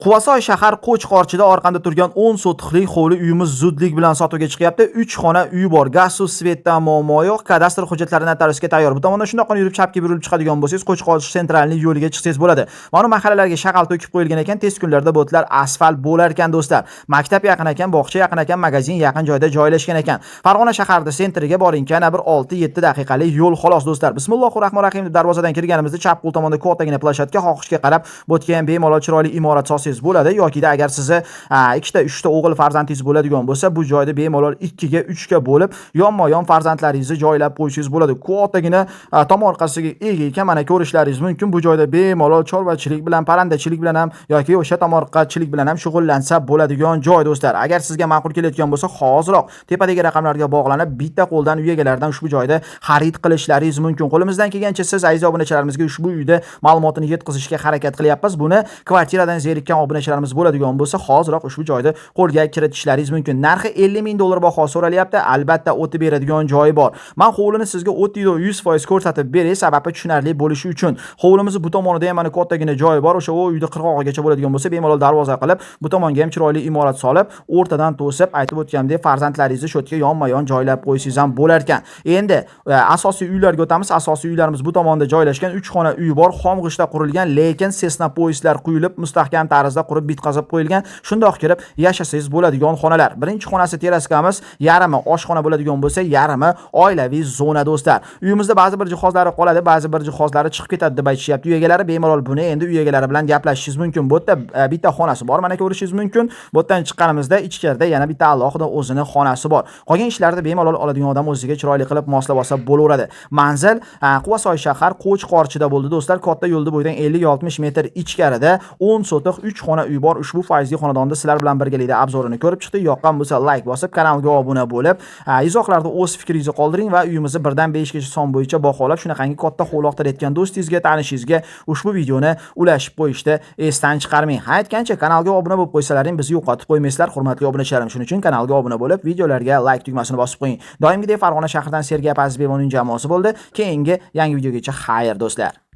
Quvasoy shahar Qo'chqorchida orqanda turgan 10 sotixlik hovli uyimiz zudlik bilan sotuvga chiqyapti. 3 xona uy bor. Gaz, suv, svetdan muammo yo'q. Kadastr hujjatlari notariusga tayyor. Bu tomondan shundoq yurib chapga burilib chiqadigan bo'lsangiz, Qo'chqorch sentralniy yo'liga chiqsangiz bo'ladi. Mana mahallalarga shag'al to'kib qo'yilgan ekan. Tez kunlarda bo'tlar asfalt bo'lar ekan do'stlar. Maktab yaqin ekan, bog'cha yaqin ekan, magazin yaqin joyda joylashgan ekan. Farg'ona shaharida sentriga boring, yana bir 6-7 daqiqalik yo'l xolos do'stlar. Bismillahirrohmanirrohim deb darvozadan kirganimizda chap qo'l tomonda kattagina plashadga xohishga qarab bo'tga ham bemalol chiroyli imorat solsangiz bo'ladi yoki agar sizni 2-3 ta o'g'il farzandingiz bo'ladigan bo'lsa, bu joyda bemalol 2 ga 3 ga bo'lib, yonma-yon farzandlaringizni joylab qo'yishingiz bo'ladi. Kattagina tom orqasiga ega ekan, mana ko'rishlaringiz mumkin. Bu joyda bemalol chorvachilik bilan, parandachilik bilan ham yoki o'sha tom orqachilik bilan ham shug'ullansa bo'ladigan joy do'stlar. Agar sizga ma'qul kelayotgan bo'lsa, hoziroq tepadagi raqamlarga bog'lanib, bitta qo'ldan uy egalaridan ushbu joyda xarid qilishlaringiz mumkin. Qo'limizdan kelgancha siz aziz obunachilarimizga ushbu uyda ma'lumotini yetkazishga harakat qilyapmiz. Buni kvartiradan zerikkan obunachilarimiz bo'ladigan bo'lsa, hoziroq ushbu joyda qo'lga kiritishlaringiz mumkin. Narxi 50 ming dollar baho so'ralyapti. Albatta o'tib beradigan joyi bor. Men hovlini sizga 100% ko'rsatib beray, sababi tushunarli bo'lishi uchun. Hovlimizni bu tomonida ham mana kattagina joyi bor. O'sha uyda qirg'og'igacha bo'ladigan bo'lsa, bemalol darvoza qilib, bu tomonga ham chiroyli imorat solib, o'rtadan to'sib, aytib o'tganimdek, farzandlaringizni shodga yonma-yon joylab qo'ysangiz ham bo'lar ekan. Endi asosiy uylarga o'tamiz. Asosiy uylarimiz bu tomonda joylashgan. 3 xona uy bor, xom g'ishda qurilgan, lekin sesna poistlar quyilib, mustahkam tarzda qurib bitqazib qo'yilgan. Shundoq kirib yashasangiz bo'ladigan xonalar. Birinchi xonasi teraskamiz, yarimi oshxona bo'ladigan bo'lsa, yarimi oilaviy zona do'stlar. Uyimizda ba'zi bir jihozlari qoladi, ba'zi bir jihozlari chiqib ketadi deb aytishyapti. Uy egalari bemalol buni endi uy egalari bilan gaplashishingiz mumkin. Bu yerda bitta xonasi bor, mana ko'rishingiz mumkin. Bu yerdan chiqqanimizda ichkarida yana bitta alohida o'zini xonasi bor. Qolgan ishlarni bemalol oladigan odam o'ziga chiroyli qilib moslab olsa bo'laveradi. Manzil Quvasoy shahar Qo'chqorchida bo'ldi do'stlar. Katta yo'lda bo'yidan 50-60 metr ichkarida 10 sotix 3 xona uy bor. Ushbu faizli xonadonda sizlar bilan birgalikda obzorini ko'rib chiqdi. Yoqqan bo'lsa like bosib, kanalga obuna bo'lib, izohlarda o'z fikringizni qoldiring va uyimizni 1 dan 5 gacha son bo'yicha baholab, shunaqangi katta hovliqda aytgan do'stingizga, tanishingizga ushbu videoni ulashib qo'yishni esdan chiqarmang. Aytgancha kanalga obuna bo'lib qo'ysalaring bizni yo'qotib qo'ymaysizlar, hurmatli obunachilarim. Shuning uchun kanalga obuna bo'lib, videolarga like tugmasini bosib qo'ying. Doimgidek Farg'ona shahridan Sergey Pazbevoning jamoasi bo'ldi. Keyingi yangi videogacha xayr do'stlar.